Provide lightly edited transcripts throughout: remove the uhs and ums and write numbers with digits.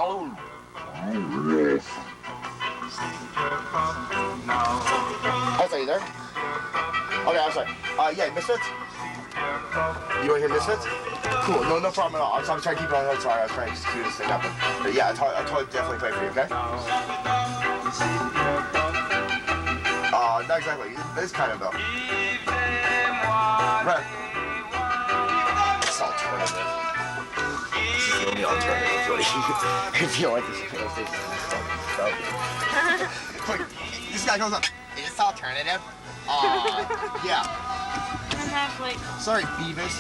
follow. Oh, are you there? Okay, I'm sorry. Yeah, Misfits? You want to hear Misfits? Cool, no problem at all. I'm trying to keep it on the sorry, I was trying to just cue this thing up. But yeah, I'll totally definitely play for you, okay? Not exactly. It's kind of though. Right. It's alternative. This is the only alternative, Jody. If you don't like this radio station, quick, this guy goes up. Is this alternative? Yeah. I have like. Sorry, Beavis.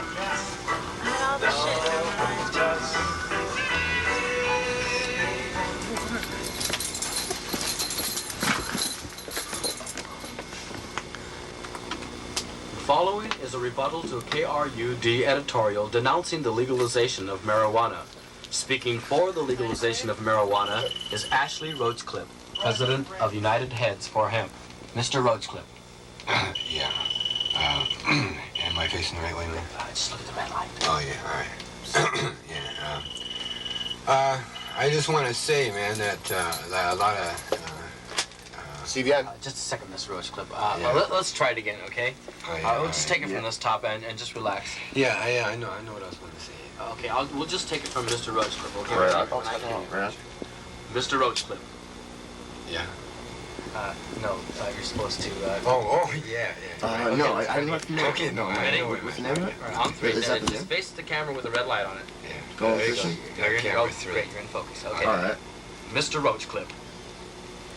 All the shit. The following is a rebuttal to a KRUD editorial denouncing the legalization of marijuana. Speaking for the legalization of marijuana is Ashley Roachcliffe, president of United Heads for Hemp. Mr. Roachcliffe. Yeah. Am I facing the right way, man? Just look at the red light. Oh, yeah, all right. Yeah, I just want to say, man, that a lot of... CBN. Just a second, Mr. Roachcliffe. Yeah. Let's try it again, okay? Oh, yeah, we'll just take it from this top end and just relax. Yeah, I know what I was going to say. Okay, we'll just take it from Mr. Roachcliffe. Okay, Right. Mr. Roachcliffe. Yeah. No, you're supposed to. Yeah. No, I left no. Okay, no, I Ready? know it. What's the name of it? All right, on three. Is that the Just name? face the camera with a red light on it. Yeah. Go There you fishing? go. You're Camera in three. Great, you're in focus. Okay. All right. Mr. Roachcliffe.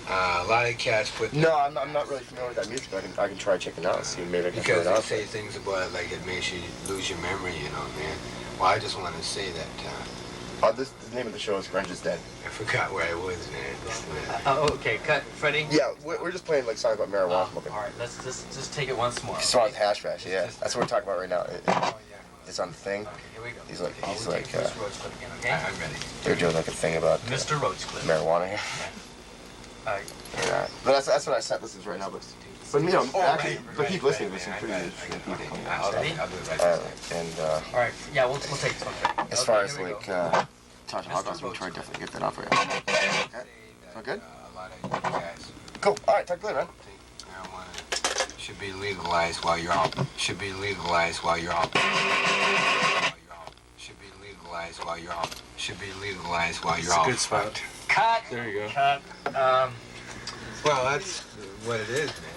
A lot of cats put... No, I'm not really familiar with that music. I can try checking it out and see maybe I can figure Because it they out. say things about it like it makes you lose your memory, you know, man. Well, I just want to say that The name of the show is Grunge is Dead. I forgot where I was, man. Okay, cut. Freddie? Yeah, we're just playing like songs about marijuana smoking. All right, let's just take it once more. Song with Hash Bash, yeah. That's what we're talking about right now. Oh, yeah. It's on the thing. Okay, here we go. He's like, We'll take Mr. Roachcliffe again, okay? I'm ready. they're doing like a thing about Mr. Roachcliffe. marijuana here. Yeah, but that's what I set listens right now. But you know, actually, the people listening listen pretty good. I'll do it right And All right, yeah, we'll take this one. as far as like Tasha Hawk goes, we'll try to definitely get that off for you. Okay, sound good? A lot of you guys Cool. All right, talk later, man. think marijuana should be legalized while you're out. Should be legalized while you're out. Should be legalized while you're out. Should be legalized while you're out. Good spot. Cut. There you go. Cut. Well, that's what it is, man.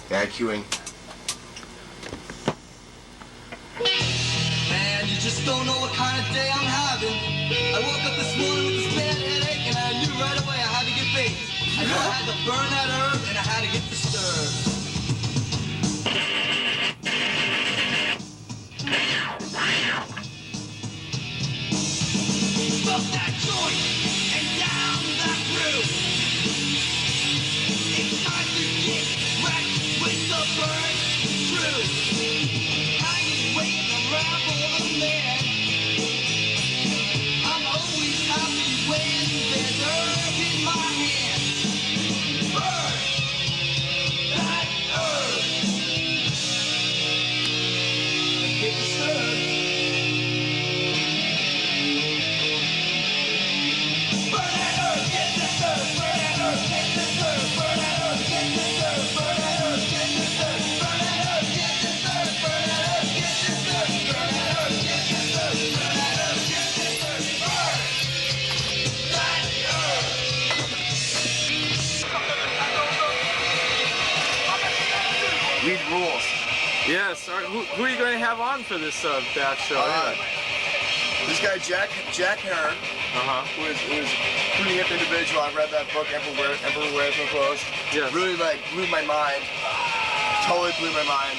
Bad queuing. Man, you just don't know what kind of day I'm having. I woke up this morning with this bad headache and I knew right away I had to get baked. I knew I had to burn that herb and I had to get disturbed. Smoke that joint and down that road. It's time to get wrecked with the burn through. I ain't waiting around for a man. I'm always happy when there's herb in my hand. Burn that herb. Get disturbed. Burn that herb, get disturbed. Burn that herb, get disturbed. Burn that herb, get disturbed. Burn that herb, get disturbed. Burn that herb, get disturbed. Burn that herb, get disturbed. Burn that herb, get disturbed. Burn that herb, get disturbed. Burn that herb. Read rules. Yes. All right, who are you going to have on for this bash show? This guy Jack Herer, who is a pretty hip individual. I read that book, Emperor Wears No Clothes. Yes. Really like blew my mind. Totally blew my mind.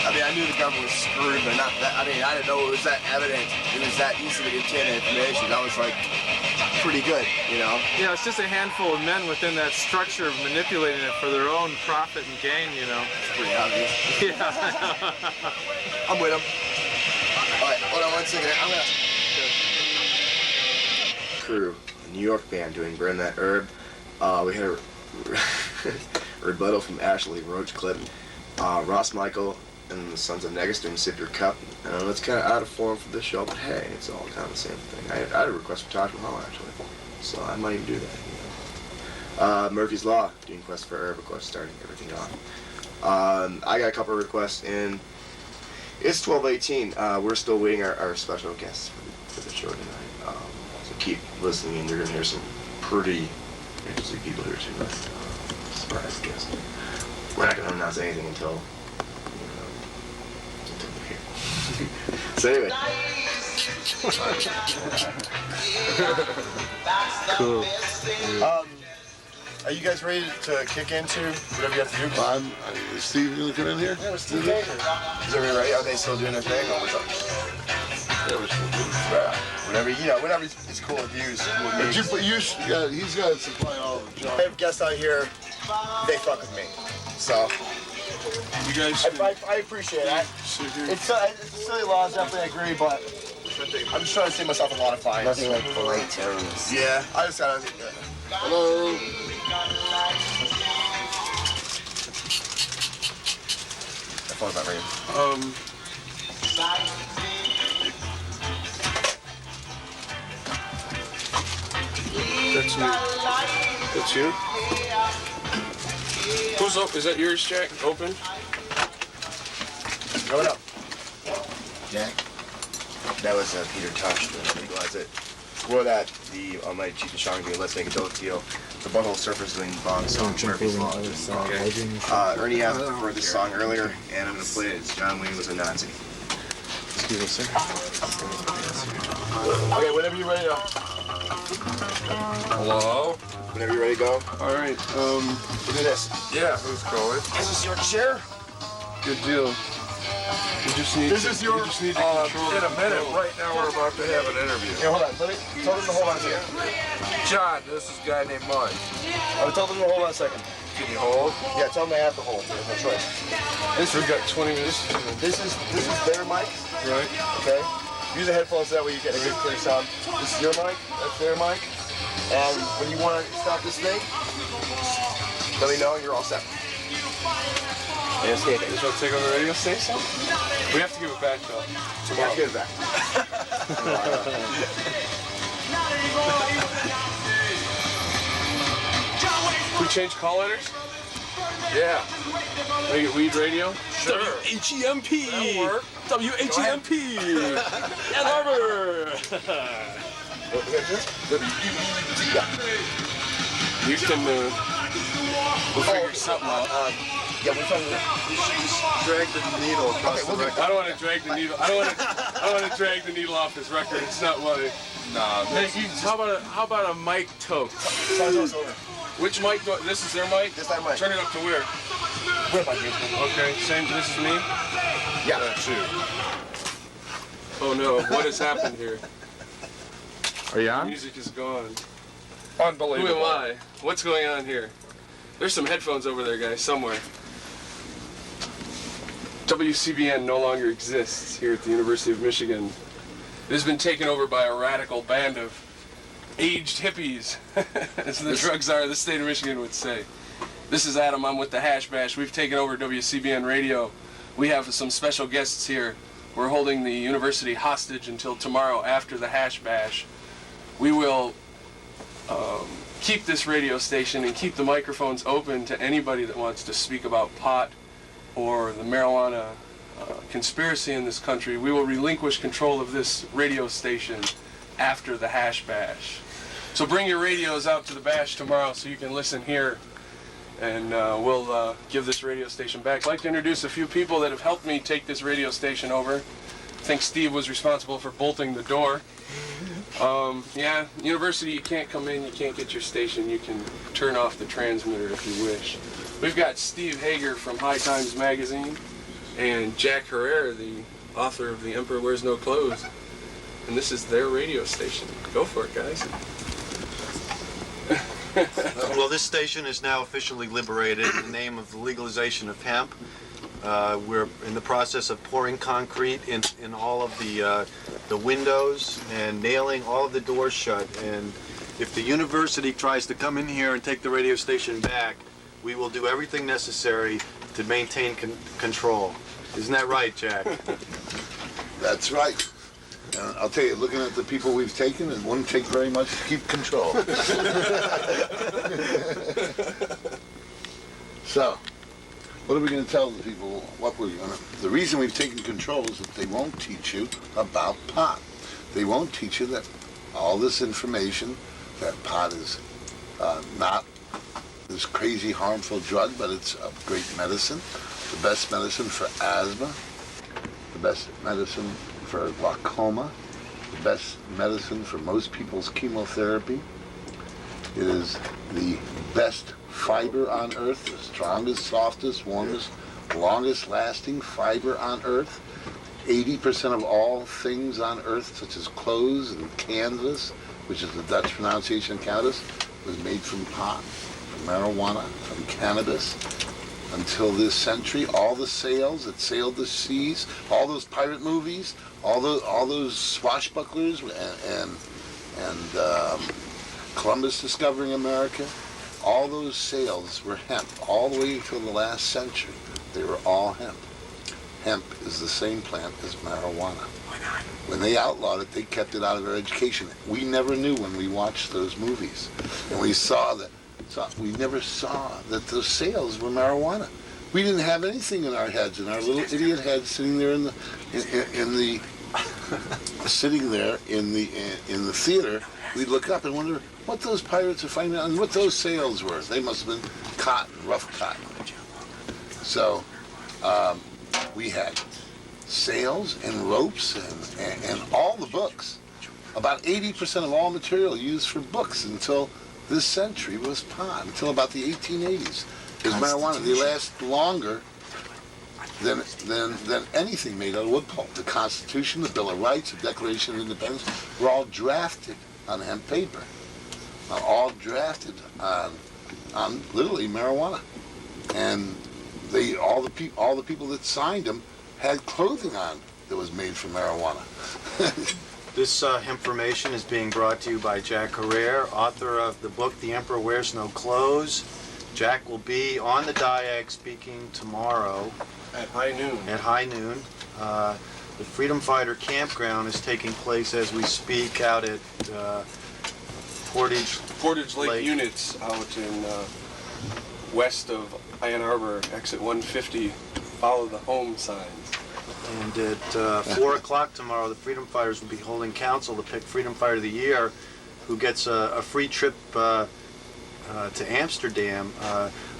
I mean, I knew the government was screwed, but not that. I mean, I didn't know it was that evident. It was that easy to obtain information. That was like pretty good, you know. Yeah, it's just a handful of men within that structure manipulating it for their own profit and gain, you know. It's pretty obvious. Yeah. I'm with him. All right, Hold on 1 second. I'm gonna... Crew, a New York band doing Burn That Herb. We had a rebuttal from Ashley Roachcliffe, Ross Michael, and the Sons of Negus doing Sip Your Cup. It's kind of out of form for this show, but hey, it's all kind of the same thing. I had a request for Taj Mahal, actually, so I might even do that. Murphy's Law, doing Quest for Herb, of course, starting everything off. I got a couple of requests in. It's 12:18. We're still waiting our special guests for the show tonight. So keep listening, and you're going to hear some pretty interesting people here tonight. Surprise guests. We're not going to announce anything until we're here. So anyway. Cool. Are you guys ready to kick into whatever you have to do? Is Steve going to come in here? Yeah, we're Steve Hager. Is everybody ready? Are they still doing their thing? Or what's up? Yeah, we're still doing Whatever, whatever it's cool with you. he's got to supply all of them. I have guests out here, they fuck with me. So, You guys I appreciate that. It's a silly law, definitely agree, but I'm just trying to save myself a lot of fines. Nothing like polite terms. Yeah, I just gotta... Hello. That phone's not ringing. That's me. That's you? Who's up? Is that yours, Jack? Open? Going up. Jack? That was Peter Tosh to legalize it. Before that, the Almighty Chief of Shang doing Let's Make a Dope Deal. The Butthole Surfers doing Bong Song. Murphy's Law. Ernie asked for this song earlier, and I'm going to play it. It's John Wayne Was a Nazi. Excuse me, sir. Okay, whenever you're ready to... Hello? Whenever you're ready to go. All right. We'll do this. Yeah, let's go. Is this your chair? Good deal. You just need This to, is your... you just need to control In a minute, right now we're about to have an interview. Here, hold on. Tell them to hold on a second. John, this is a guy named Mike. I would tell them to hold on a second. Can you hold? Yeah, tell them they have to hold. There's no choice. We've got 20 minutes. This is their mic. Right. Okay? Use the headphones so that way you get a good clear sound. This is your mic, that's their mic. And when you want to stop this thing, let me know and you're all set. Yes, You just want to take over the radio station? We have to give it back, though. you have to get it back. Can we change call letters? Yeah. Make it Weed Radio? Sure. WHEMP! That'll work. WHEMP! Ann Arbor! You can, we'll figure something out. Yeah, we're talking about... Drag the needle across the record. I don't want to drag the needle. I don't want to drag the needle off this record. It's not what it. Nah, Hey, how about a mic toke? Which mic? This is their mic. This is their mic. Turn it up to where? Okay, same. This is me. Yeah. That's you. Oh no! What has happened here? Are you on? Music is gone. Unbelievable. Who am I? What's going on here? There's some headphones over there, guys, somewhere. WCBN no longer exists here at the University of Michigan. It has been taken over by a radical band of aged hippies, as the drug czar of the state of Michigan would say. This is Adam. I'm with the Hash Bash. We've taken over WCBN Radio. We have some special guests here. We're holding the university hostage until tomorrow after the Hash Bash. We will keep this radio station and keep the microphones open to anybody that wants to speak about pot or the marijuana conspiracy in this country. We will relinquish control of this radio station after the Hash Bash. So bring your radios out to the bash tomorrow so you can listen here, and we'll give this radio station back. I'd like to introduce a few people that have helped me take this radio station over. I think Steve was responsible for bolting the door. Yeah, university, you can't come in, you can't get your station. You can turn off the transmitter if you wish. We've got Steve Hager from High Times Magazine and Jack Herer, the author of The Emperor Wears No Clothes. And this is their radio station. Go for it, guys. Well, this station is now officially liberated in the name of the legalization of hemp. We're in the process of pouring concrete in all of the the windows and nailing all of the doors shut. And if the university tries to come in here and take the radio station back, we will do everything necessary to maintain control. Isn't that right, Jack? That's right. And I'll tell you, looking at the people we've taken, it wouldn't take very much to keep control. So, what are we going to tell the people? The reason we've taken control is that they won't teach you about pot. They won't teach you that all this information, that pot is not this crazy harmful drug, but it's a great medicine, the best medicine for asthma, the best medicine for glaucoma, the best medicine for most people's chemotherapy. It is the best fiber on earth, the strongest, softest, warmest, longest lasting fiber on earth. 80% of all things on earth, such as clothes and canvas, which is the Dutch pronunciation of cannabis, was made from pot, from marijuana, from cannabis. Until this century, all the sails that sailed the seas, all those pirate movies, all those swashbucklers, and Columbus discovering America, all those sails were hemp, all the way until the last century. They were all hemp. Hemp is the same plant as marijuana. When they outlawed it, they kept it out of our education. We never knew when we watched those movies, and we saw that. We never saw that those sails were marijuana. We didn't have anything in our heads, in our little idiot heads, sitting there in the theater. We'd look up and wonder what those pirates are finding out and what those sails were. They must have been cotton, rough cotton. So we had sails and ropes and all the books. About 80% of all material used for books until this century was pot, until about the 1880s. Is marijuana. They last longer than anything made out of wood pulp. The Constitution, the Bill of Rights, the Declaration of Independence were all drafted on hemp paper. All drafted on literally marijuana. And all the people that signed them had clothing on that was made from marijuana. This information is being brought to you by Jack Herer, author of the book The Emperor Wears No Clothes. Jack will be on the Diag speaking tomorrow. At high noon. The Freedom Fighter Campground is taking place as we speak out at Portage Lake Units out in west of Ann Arbor, exit 150. Follow the home signs. And at 4 o'clock tomorrow, the Freedom Fighters will be holding council to pick Freedom Fighter of the Year, who gets a free trip to Amsterdam.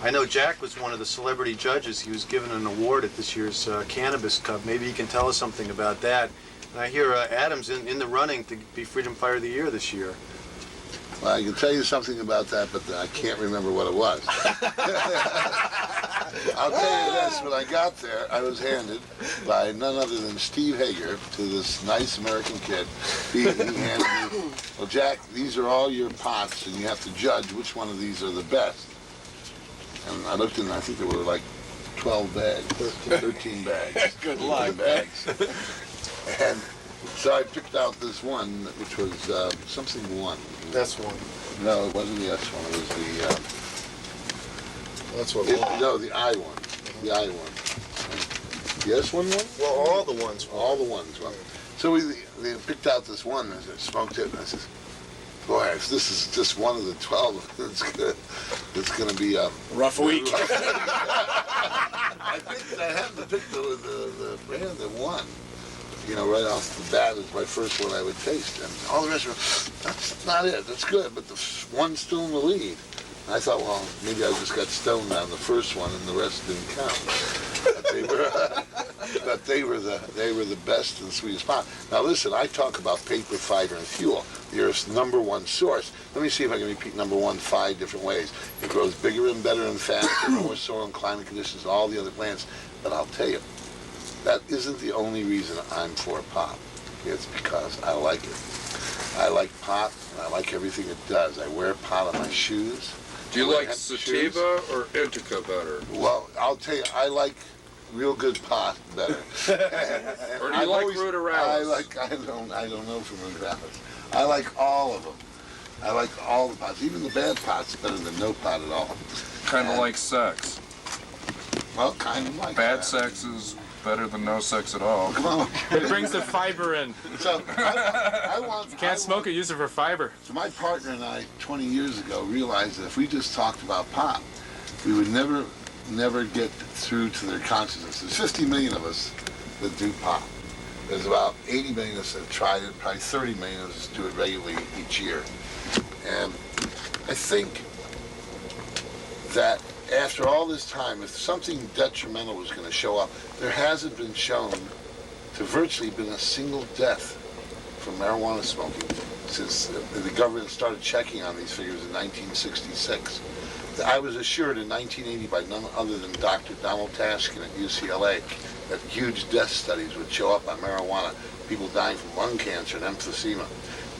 I know Jack was one of the celebrity judges. He was given an award at this year's Cannabis Cup. Maybe he can tell us something about that. And I hear Adam's in the running to be Freedom Fighter of the Year this year. Well, I can tell you something about that, but I can't remember what it was. I'll tell you this, when I got there, I was handed by none other than Steve Hager to this nice American kid. He handed me, well, Jack, these are all your pots, and you have to judge which one of these are the best. And I looked and I think there were like 12 bags, 13 bags. Good luck. Bags. And so I picked out this one, which was something one. That's one. No, it wasn't the S one. It was the... That's what. No, the I one. The I one. The S one? Well, all the ones. All the ones. Well, so they picked out this one and I smoked it, and I said, boy, if this is just one of the 12, it's gonna be a rough week. I think I had to pick the brand that won. You know, right off the bat is my first one I would taste, and all the rest were, that's not it. That's good, but the one's still in the lead. And I thought, well, maybe I just got stoned on the first one, and the rest didn't count. But they were the best and sweetest pot. Now listen, I talk about paper, fiber, and fuel, the Earth's #1 source. Let me see if I can repeat #1 5 different ways. It grows bigger and better and faster, more soil and climate conditions, all the other plants. But I'll tell you, that isn't the only reason I'm for pot. It's because I like it. I like pot, and I like everything it does. I wear pot on my shoes. Do you like sativa or indica better? Well, I'll tell you, I like real good pot better. Or do you like ruderalis? I don't know from ruderalis. I like all of them. I like all the pots. Even the bad pots better than no pot at all. Kind of like sex. Well, kind of like Bad that. sex is better than no sex at all. Come on. It brings the fiber in. So I want. Can't smoke it, use it for fiber. So my partner and I, 20 years ago, realized that if we just talked about pot, we would never get through to their consciousness. There's 50 million of us that do pot. There's about 80 million of us that have tried it. Probably 30 million of us do it regularly each year. And I think that after all this time, if something detrimental was going to show up, there hasn't been shown to virtually been a single death from marijuana smoking since the government started checking on these figures in 1966. I was assured in 1980 by none other than Dr. Donald Tashkin at UCLA that huge death studies would show up on marijuana, people dying from lung cancer and emphysema.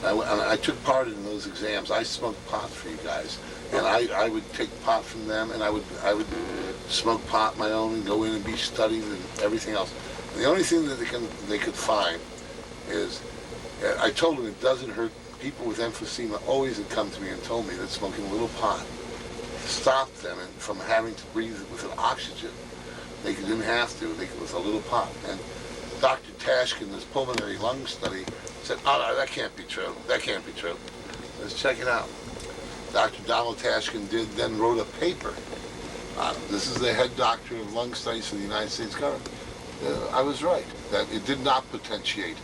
And I took part in those exams. I smoked pot for you guys, and I would take pot from them, and I would smoke pot my own and go in and be studied and everything else. And the only thing that they could find is, I told them it doesn't hurt. People with emphysema always had come to me and told me that smoking a little pot stopped them from having to breathe with an oxygen. They didn't have to. They could with a little pot. And Dr. Tashkin, this pulmonary lung study, said, "Oh no, that can't be true. That can't be true. Let's check it out." Dr. Donald Tashkin then wrote a paper. This is the head doctor of lung studies for the United States government. I was right that it did not potentiate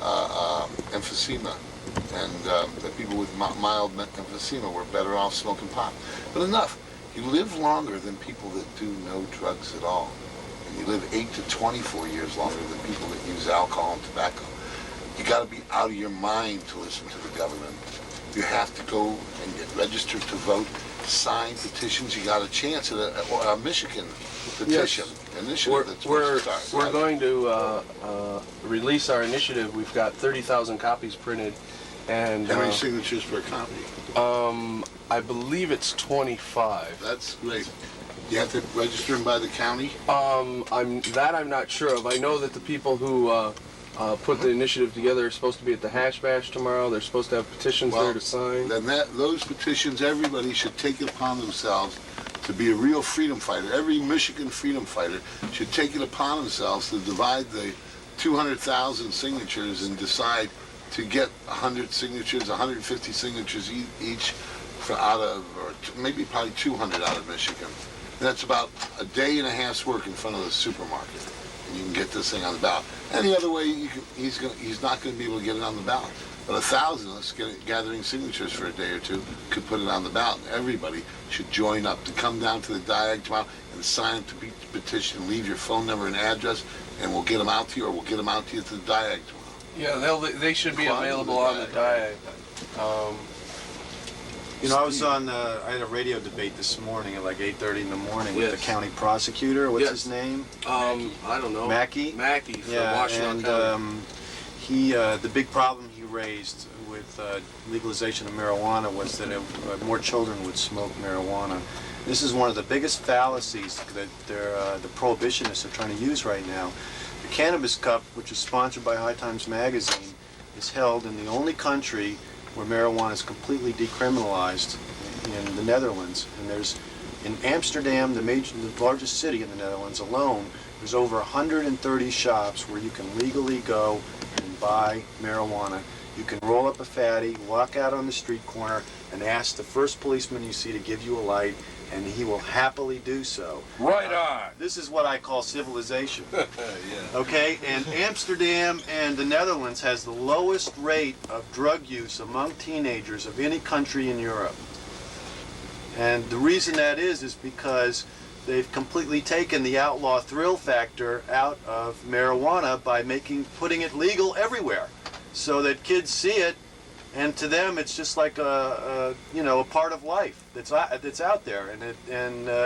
emphysema, and that people with mild emphysema were better off smoking pot. But enough. You live longer than people that do no drugs at all. And you live 8 to 24 years longer than people that use alcohol and tobacco. You got to be out of your mind to listen to the government. You have to go and get registered to vote, sign petitions. You got a chance at a Michigan petition initiative that's We're supposed to start. going to release our initiative. We've got 30,000 copies printed, and How many signatures per copy? I believe it's 25. That's great. You have to register them by the county? I'm not sure of. I know that the people who put the initiative together are supposed to be at the Hash Bash tomorrow. They're supposed to have petitions there to sign. Then those petitions, everybody should take it upon themselves to be a real freedom fighter. Every Michigan freedom fighter should take it upon themselves to divide the 200,000 signatures and decide to get 100 signatures, 150 signatures each out of, or maybe probably 200 out of Michigan. And that's about a day and a half's work in front of the supermarket. And you can get this thing on the ballot. Any other way, he's not going to be able to get it on the ballot. But 1,000 of us gathering signatures for a day or two could put it on the ballot. Everybody should join up to come down to the Diag tomorrow and sign up to the petition, leave your phone number and address, and we'll get them out to you, or we'll get them out to you to the Diag tomorrow. Yeah, they should be available on the Diag. You know, I had a radio debate this morning at like 8:30 in the morning with the Yes. county prosecutor. What's his name? I don't know. Mackey? Mackey from Yeah, Washington and County. the big problem he raised with legalization of marijuana was that more children would smoke marijuana. This is one of the biggest fallacies that the prohibitionists are trying to use right now. The Cannabis Cup, which is sponsored by High Times Magazine, is held in the only country where marijuana is completely decriminalized, in the Netherlands. And there's, in Amsterdam, the largest city in the Netherlands alone, there's over 130 shops where you can legally go and buy marijuana. You can roll up a fatty, walk out on the street corner, and ask the first policeman you see to give you a light, and he will happily do so. Right on. This is what I call civilization. Yeah. Okay, and Amsterdam and the Netherlands has the lowest rate of drug use among teenagers of any country in Europe. And the reason that is because they've completely taken the outlaw thrill factor out of marijuana by putting it legal everywhere, so that kids see it, and to them it's just like a part of life that's out there, and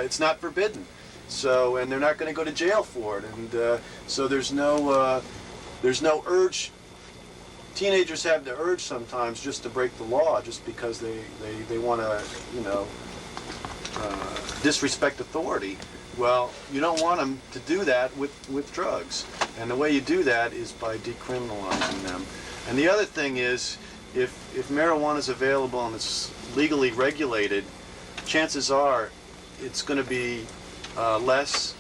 it's not forbidden. So, and they're not going to go to jail for it, and so there's no urge. Teenagers have the urge sometimes just to break the law, just because they want to disrespect authority. Well, you don't want them to do that with drugs. And the way you do that is by decriminalizing them. And the other thing is, if marijuana is available and it's legally regulated, chances are it's going to be less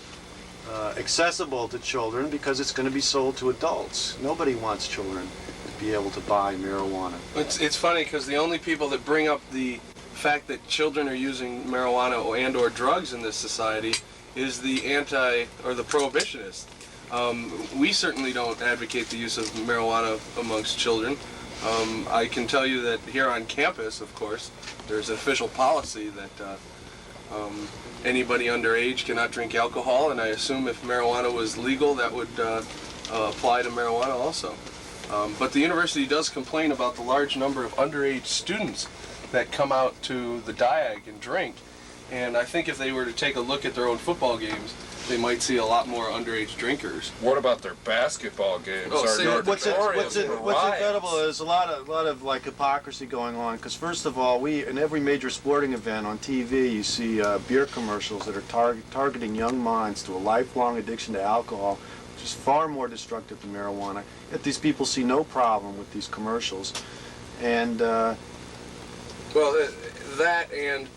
accessible to children because it's going to be sold to adults. Nobody wants children to be able to buy marijuana. It's funny because the only people that bring up the fact that children are using marijuana and/or drugs in this society is the the prohibitionists. We certainly don't advocate the use of marijuana amongst children. I can tell you that here on campus, of course, there's an official policy that anybody underage cannot drink alcohol, and I assume if marijuana was legal, that would apply to marijuana also. But the university does complain about the large number of underage students that come out to the DIAG and drink, and I think if they were to take a look at their own football games, they might see a lot more underage drinkers. What about their basketball games? What's incredible is a lot of like hypocrisy going on. Because first of all, in every major sporting event on TV, you see beer commercials that are targeting young minds to a lifelong addiction to alcohol, which is far more destructive than marijuana. Yet these people see no problem with these commercials, and that and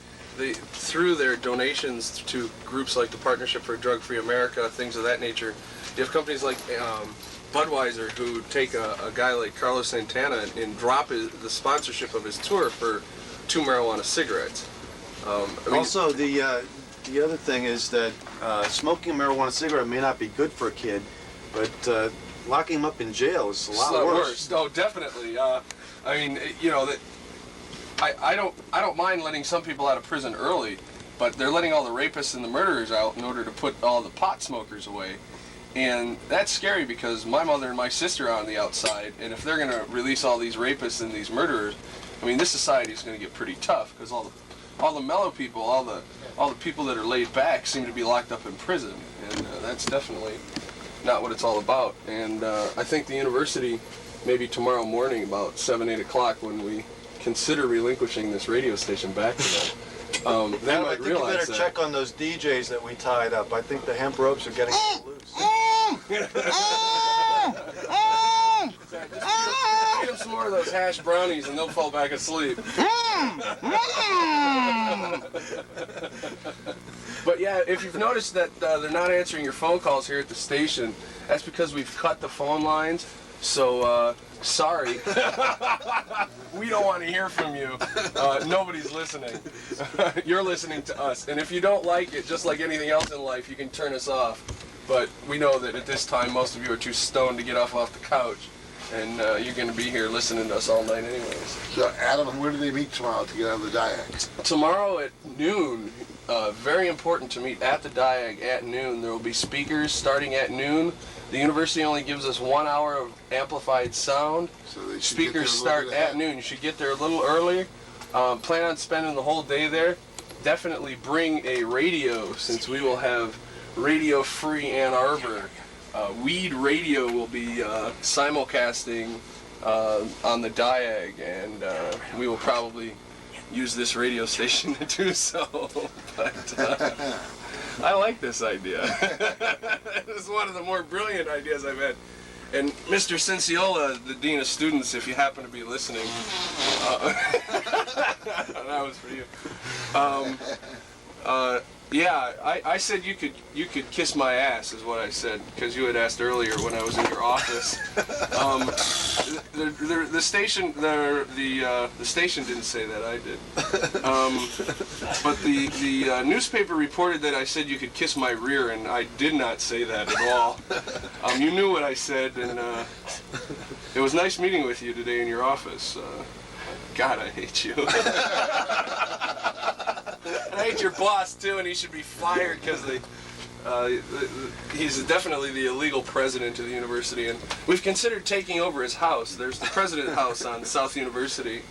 through their donations to groups like the Partnership for Drug-Free America, things of that nature, you have companies like Budweiser who take a guy like Carlos Santana and drop the sponsorship of his tour for 2 marijuana cigarettes. Also, the other thing is that smoking a marijuana cigarette may not be good for a kid, but locking him up in jail is a lot worse. No, definitely. I mean, you know that. I don't mind letting some people out of prison early, but they're letting all the rapists and the murderers out in order to put all the pot smokers away. And that's scary because my mother and my sister are on the outside, and if they're going to release all these rapists and these murderers, I mean, this society is going to get pretty tough because all the mellow people, all the people that are laid back seem to be locked up in prison, and that's definitely not what it's all about. And I think the university, maybe tomorrow morning about 7, 8 o'clock when we consider relinquishing this radio station back to them. They might I think realize you better that. check on those DJs that we tied up. I think the hemp ropes are getting loose. Feed them some more of those hash brownies and they'll fall back asleep. But yeah, if you've noticed that they're not answering your phone calls here at the station, that's because we've cut the phone lines. So, sorry. We don't want to hear from you. Nobody's listening. You're listening to us. And if you don't like it, just like anything else in life, you can turn us off. But we know that at this time, most of you are too stoned to get off the couch. And you're going to be here listening to us all night anyways. So, Adam, where do they meet tomorrow to get on the DIAG? Tomorrow at noon. Very important to meet at the DIAG at noon. There will be speakers starting at noon. The university only gives us 1 hour of amplified sound. So they should Speakers start at noon. You should get there a little earlier. Plan on spending the whole day there. Definitely bring a radio, since we will have radio-free Ann Arbor. Weed Radio will be simulcasting on the DIAG, and we will probably use this radio station to do so. But I like this idea. This is one of the more brilliant ideas I've had. And Mr. Cinciola, the Dean of Students, if you happen to be listening, that was for you. Yeah, I said you could kiss my ass, is what I said, because you had asked earlier when I was in your office. The station didn't say that, I did. But the newspaper reported that I said you could kiss my rear, and I did not say that at all. You knew what I said, and it was nice meeting with you today in your office. God, I hate you. I hate your boss too, and he should be fired because he's definitely the illegal president of the university. And we've considered taking over his house. There's the president house on South University,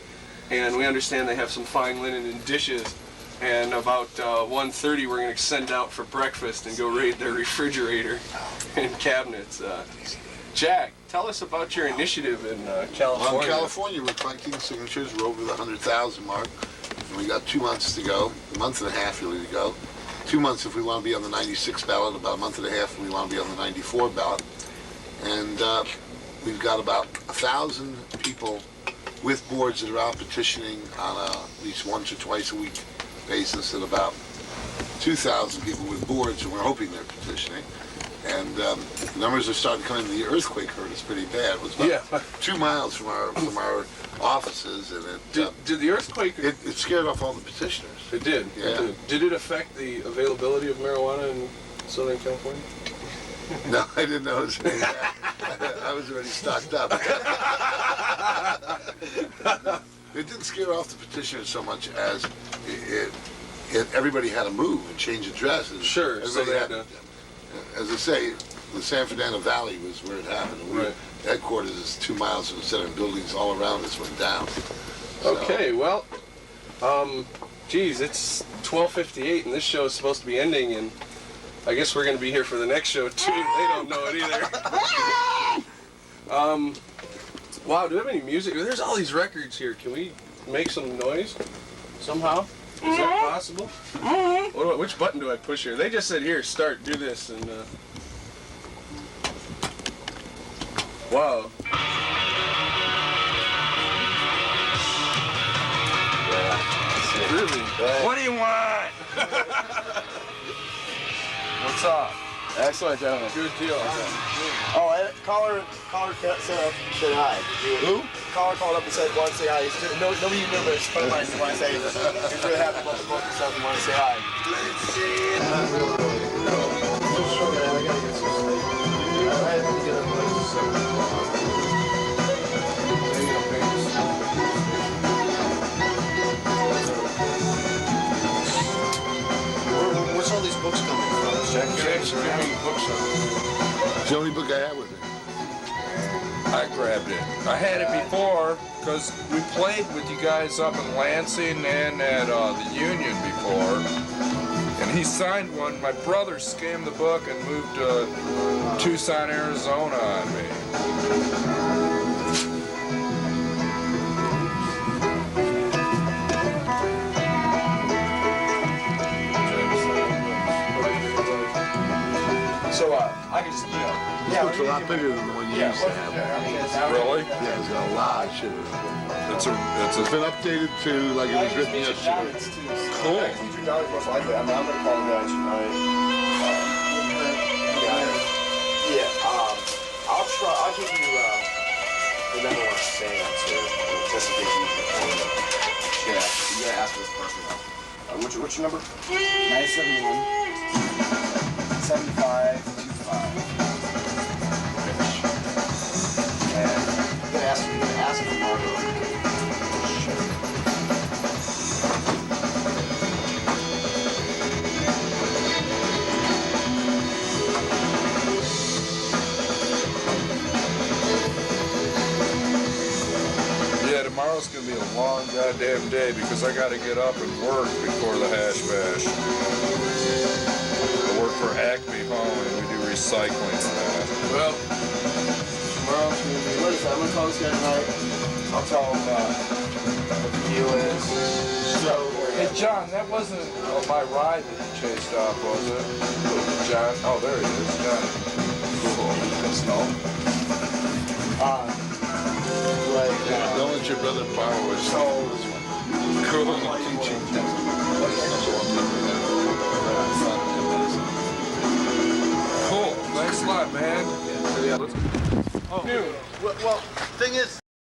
and we understand they have some fine linen and dishes. And about 1:30, we're going to send out for breakfast and go raid their refrigerator and cabinets. Jack, tell us about your initiative in California. Well, in California, we're collecting signatures. We're over the 100,000 mark. And we got 2 months to go, a month and a half really to go, 2 months if we want to be on the 96 ballot, about a month and a half if we want to be on the 94 ballot. And we've got about 1,000 people with boards that are out petitioning on at least once or twice a week basis, and about 2,000 people with boards, and we're hoping they're petitioning. And the numbers are starting to come in. The earthquake hurt us pretty bad. It was about 2 miles from our offices, and did the earthquake? It scared off all the petitioners. It did. Yeah. It did. Did it affect the availability of marijuana in Southern California? No, I didn't notice any of that. I was already stocked up. It didn't scare off the petitioners so much as everybody had to move and change addresses. Sure. So they had to. As I say, the San Fernando Valley was where it happened. Right. Headquarters is 2 miles from the center, and buildings all around us went down. Okay, well, geez, it's 12:58, and this show is supposed to be ending, and I guess we're going to be here for the next show too. They don't know it either. Wow, do we have any music? There's all these records here. Can we make some noise somehow? Is that possible? Which button do I push here? They just said, here, start, do this, and wow. Really? What do you want? What's up? Excellent, gentlemen. Good deal. Oh, and caller said hi. Who? Caller called up and said, want to say hi. Nobody knew, but it's funny. I want to say, he's really happy about the book and stuff and want to say hi. Where's all these books coming from? Jack Herer? It's the only book I have with me. I grabbed it. I had it before because we played with you guys up in Lansing and at the Union before. And he signed one. My brother scammed the book and moved to Tucson, Arizona on me. So, I can just, This book's a lot bigger than the one you used to have. Really? Yeah, it's got a lot of shit in it. It's been updated to like it was written yesterday. Cool. Most likely. I'm going to call him guys tonight. I'll try. I'll give you remember what I'm saying too, just in case you gotta ask this person. What's your number? 971 7525. And I'm gonna ask for Margot. Tomorrow's gonna be a long goddamn day because I gotta get up and work before the Hash Bash. I work for Acme Hauling. We do recycling and that. Well, tomorrow's gonna be. What is that? I'm gonna call this guy tonight. I'll tell him what the deal is. So, hey John, that wasn't my ride that you chased off, was it? John? Oh, there he is. John. Cool. That's no. Don't let your brother borrow his Cool. teaching. Cool. Thanks a lot, man. Oh. Well, thing is,